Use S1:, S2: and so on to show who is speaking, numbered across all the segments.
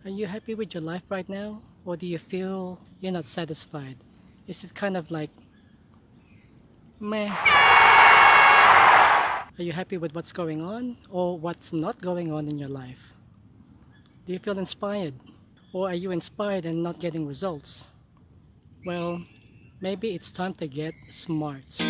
S1: Are you happy with your life right now? Or do you feel you're not satisfied? Is it kind of like meh? Are you happy with what's going on or what's not going on in your life? Do you feel inspired? Or are you inspired and not getting results? Well, maybe it's time to get smart.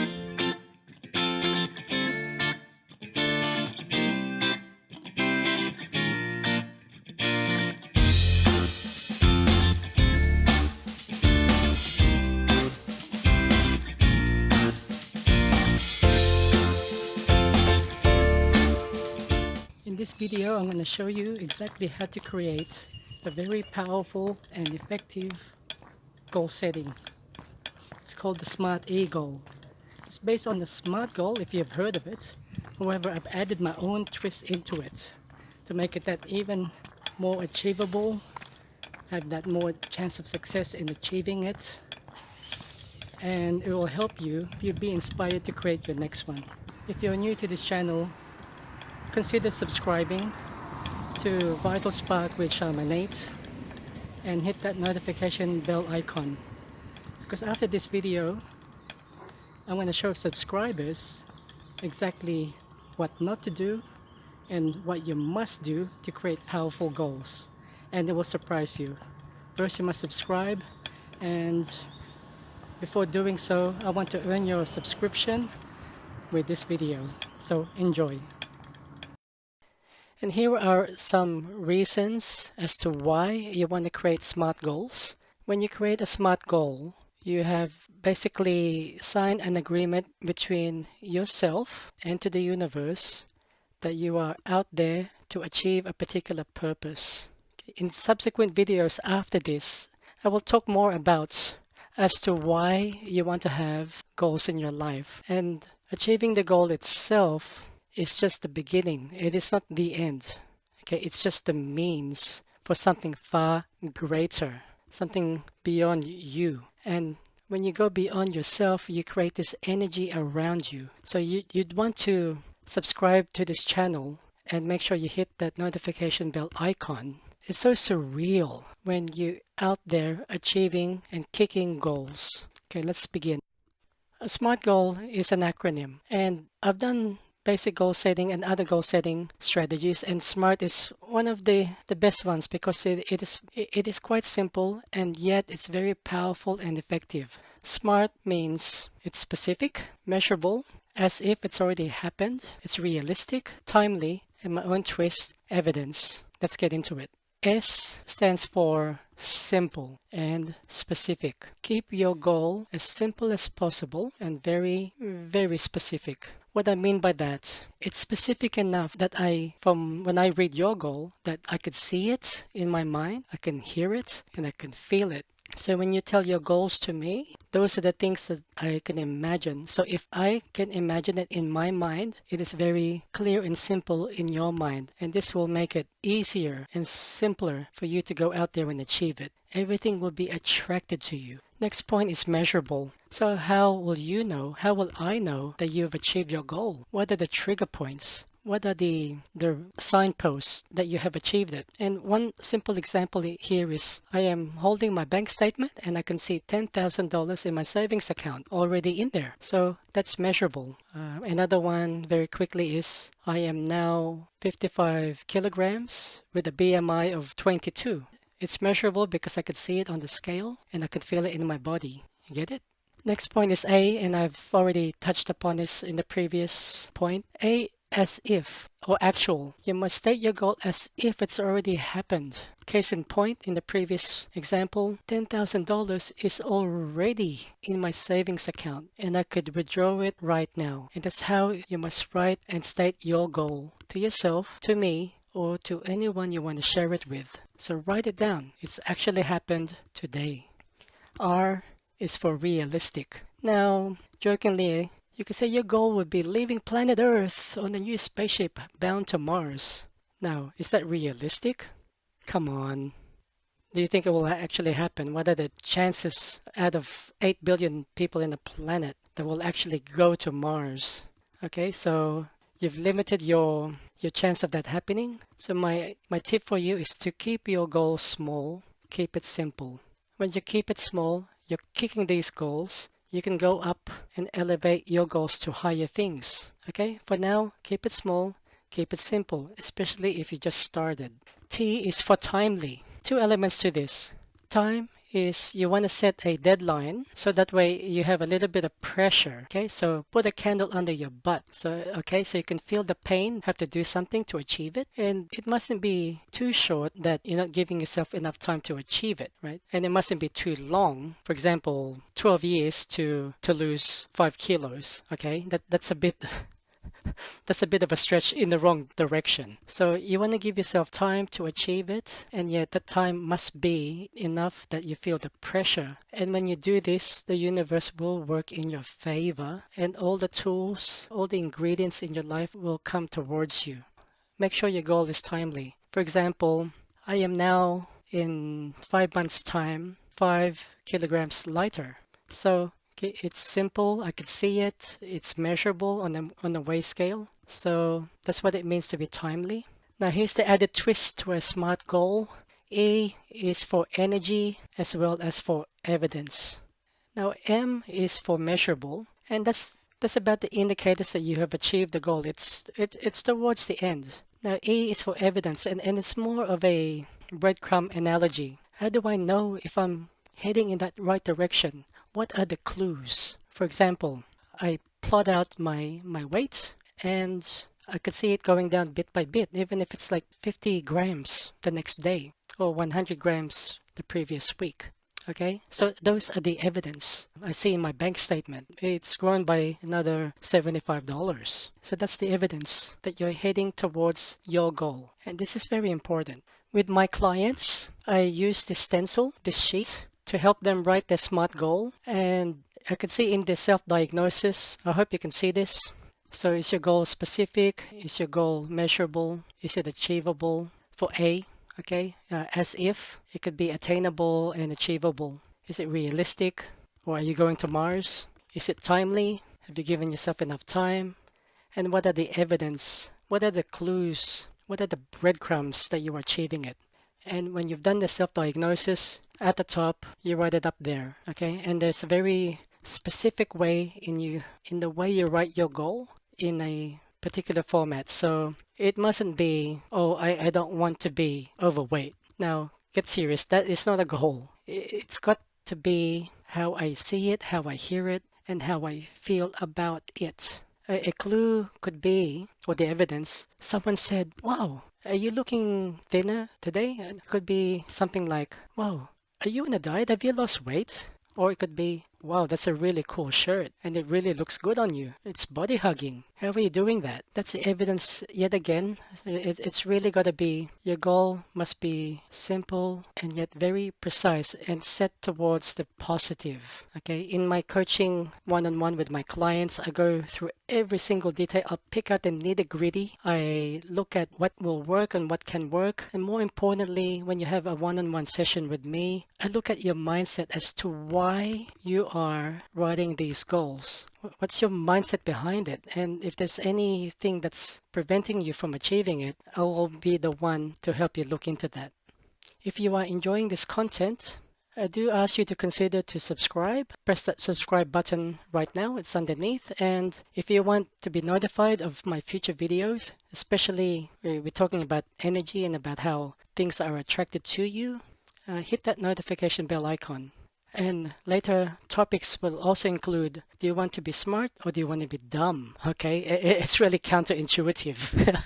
S1: In this video, I'm going to show you exactly how to create a very powerful and effective goal setting. It's called the SMARTE goal. It's based on the SMART goal, if you've heard of it. However, I've added my own twist into it to make it that even more achievable, have that more chance of success in achieving it, and it will help you be inspired to create your next one. If you're new to this channel, consider subscribing to VitalSpark with Shaman Nate and hit that notification bell icon, because after this video I'm going to show subscribers exactly what not to do and what you must do to create powerful goals, and it will surprise you. First you must subscribe, and before doing so I want to earn your subscription with this video, so enjoy. And here are some reasons as to why you want to create SMART goals. When you create a SMART goal, you have basically signed an agreement between yourself and to the universe that you are out there to achieve a particular purpose. In subsequent videos after this, I will talk more about as to why you want to have goals in your life. And achieving the goal itself is just the beginning. It is not the end. Okay, it's just the means for something far greater, something beyond you. And when you go beyond yourself, you create this energy around you. So you'd want to subscribe to this channel and make sure you hit that notification bell icon. It's so surreal when you're out there achieving and kicking goals. Okay, let's begin. A SMART goal is an acronym, and I've done basic goal setting and other goal setting strategies, and SMART is one of the best ones because it is quite simple, and yet it's very powerful and effective. SMART means it's specific, measurable, as if it's already happened, it's realistic, timely, and my own twist, evidence. Let's get into it. S stands for simple and specific. Keep your goal as simple as possible and very, very specific. What I mean by that, it's specific enough that from when I read your goal, that I could see it in my mind, I can hear it, and I can feel it. So when you tell your goals to me, those are the things that I can imagine. So if I can imagine it in my mind, it is very clear and simple in your mind. And this will make it easier and simpler for you to go out there and achieve it. Everything will be attracted to you. Next point is measurable. So how will you know, how will I know that you have achieved your goal? What are the trigger points? What are the signposts that you have achieved it? And one simple example here is I am holding my bank statement and I can see $10,000 in my savings account already in there. So that's measurable. Another one very quickly is I am now 55 kilograms with a BMI of 22. It's measurable because I could see it on the scale and I could feel it in my body. You get it? Next point is A, and I've already touched upon this in the previous point. A, as if, or actual. You must state your goal as if it's already happened. Case in point, in the previous example, $10,000 is already in my savings account and I could withdraw it right now. And that's how you must write and state your goal to yourself, to me, or to anyone you want to share it with. So write it down. It's actually happened today. R is for realistic. Now, jokingly, you could say your goal would be leaving planet Earth on a new spaceship bound to Mars. Now, is that realistic? Come on. Do you think it will actually happen? What are the chances out of 8 billion people in the planet that will actually go to Mars? Okay, so you've limited your your chance of that happening. So my tip for you is to keep your goals small, keep it simple. When you keep it small, you're kicking these goals. You can go up and elevate your goals to higher things. Okay, for now, keep it small, keep it simple, especially if you just started. T is for timely. Two elements to this. Time is you want to set a deadline so that way you have a little bit of pressure. Okay, so put a candle under your butt. So so you can feel the pain, have to do something to achieve it, and it mustn't be too short that you're not giving yourself enough time to achieve it, right? And it mustn't be too long. For example, 12 years to lose 5 kilos. Okay, that's a bit that's a bit of a stretch in the wrong direction. So you want to give yourself time to achieve it, and yet that time must be enough that you feel the pressure. And when you do this, the universe will work in your favor, and all the tools, all the ingredients in your life will come towards you. Make sure your goal is timely. For example, I am now in 5 months' time 5 kilograms lighter. So okay, it's simple. I can see it. It's measurable on a weigh scale. So that's what it means to be timely. Now here's the added twist to a SMART goal. E is for energy as well as for evidence. Now M is for measurable, and that's about the indicators that you have achieved the goal. It's towards the end. Now E is for evidence, and it's more of a breadcrumb analogy. How do I know if I'm heading in that right direction? What are the clues? For example, I plot out my weight and I could see it going down bit by bit, even if it's like 50 grams the next day or 100 grams the previous week. Okay, so those are the evidence. I see in my bank statement, it's grown by another $75. So that's the evidence that you're heading towards your goal. And this is very important. With my clients, I use this stencil, this sheet, to help them write their SMART goal. And I can see in the self-diagnosis, I hope you can see this. So is your goal specific? Is your goal measurable? Is it achievable? For A, okay, as if it could be attainable and achievable. Is it realistic? Or are you going to Mars? Is it timely? Have you given yourself enough time? And what are the evidence? What are the clues? What are the breadcrumbs that you are achieving it? And when you've done the self-diagnosis, at the top, you write it up there, okay? And there's a very specific way in the way you write your goal in a particular format. So it mustn't be, oh, I don't want to be overweight. Now, get serious. That is not a goal. It's got to be how I see it, how I hear it, and how I feel about it. A clue could be, or the evidence, someone said, wow, are you looking thinner today? It could be something like, wow, are you on a diet? Have you lost weight? Or it could be, wow, that's a really cool shirt and it really looks good on you. It's body hugging. How are you doing that? That's the evidence yet again. It's really got to be, your goal must be simple and yet very precise and set towards the positive. Okay, in my coaching one-on-one with my clients, I go through every single detail. I'll pick out the nitty-gritty. I look at what will work and what can work. And more importantly, when you have a one-on-one session with me, I look at your mindset as to why you are writing these goals. What's your mindset behind it? And if there's anything that's preventing you from achieving it, I will be the one to help you look into that. If you are enjoying this content, I do ask you to consider to subscribe. Press that subscribe button right now. It's underneath. And if you want to be notified of my future videos, especially we're talking about energy and about how things are attracted to you, hit that notification bell icon. And later topics will also include, do you want to be smart or do you want to be dumb? Okay, it's really counterintuitive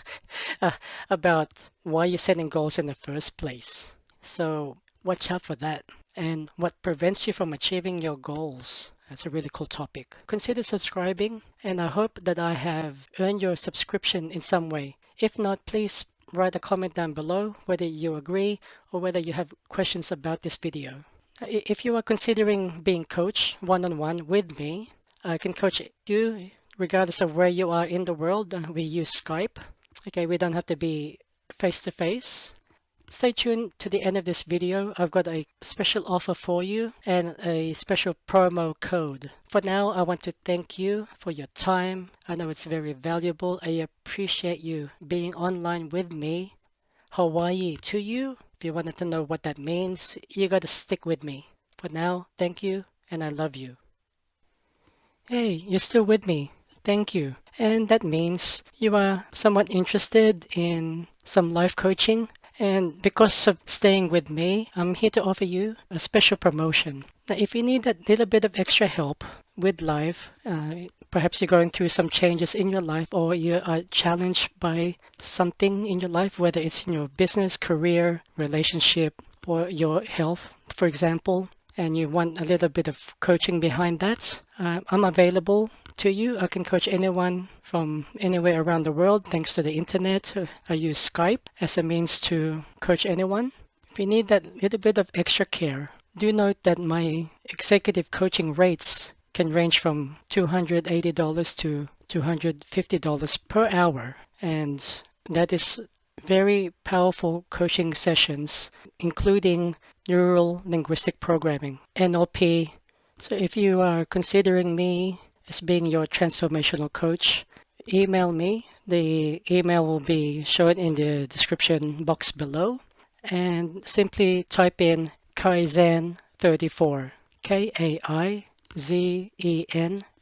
S1: about why you're setting goals in the first place. So watch out for that. And what prevents you from achieving your goals? That's a really cool topic. Consider subscribing, and I hope that I have earned your subscription in some way. If not, please write a comment down below whether you agree or whether you have questions about this video. If you are considering being coached one-on-one with me, I can coach you regardless of where you are in the world. We use Skype. Okay, we don't have to be face-to-face. Stay tuned to the end of this video. I've got a special offer for you and a special promo code. For now, I want to thank you for your time. I know it's very valuable. I appreciate you being online with me. Hawaii to you. If you wanted to know what that means, you got to stick with me. For now, thank you and I love you. Hey, you're still with me. Thank you. And that means you are somewhat interested in some life coaching. And because of staying with me, I'm here to offer you a special promotion. Now, if you need that little bit of extra help with life, perhaps you're going through some changes in your life or you are challenged by something in your life, whether it's in your business, career, relationship, or your health, for example, and you want a little bit of coaching behind that, I'm available to you. I can coach anyone from anywhere around the world thanks to the internet. I use Skype as a means to coach anyone. If you need that little bit of extra care, do note that my executive coaching rates can range from $280 to $250 per hour. And that is very powerful coaching sessions, including Neuro-Linguistic Programming, NLP. So if you are considering me as being your transformational coach, email me. The email will be shown in the description box below. And simply type in Kaizen 34, Kaizen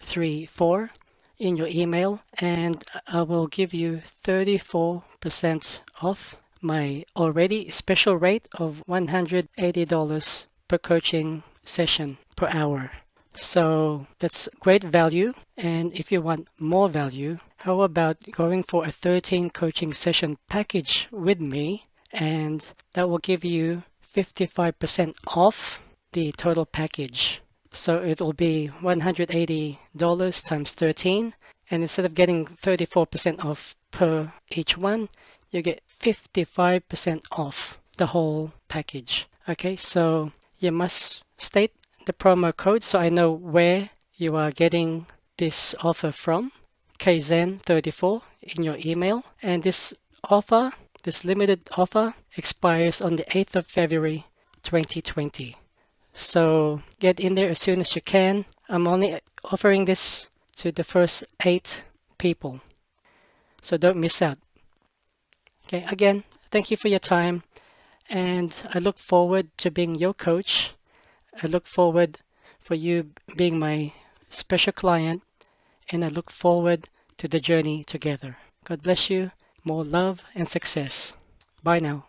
S1: 34 in your email, and I will give you 34% off my already special rate of $180 per coaching session per hour. So that's great value. And if you want more value, how about going for a 13 coaching session package with me? And that will give you 55% off the total package. So it will be $180 times 13. And instead of getting 34% off per each one, you get 55% off the whole package. Okay, so you must state the promo code so I know where you are getting this offer from. Kaizen 34 in your email. And this offer, this limited offer, expires on the 8th of February 2020. So get in there as soon as you can. I'm only offering this to the first 8 people. So don't miss out. Okay, again, thank you for your time. And I look forward to being your coach. I look forward for you being my special client. And I look forward to the journey together. God bless you. More love and success. Bye now.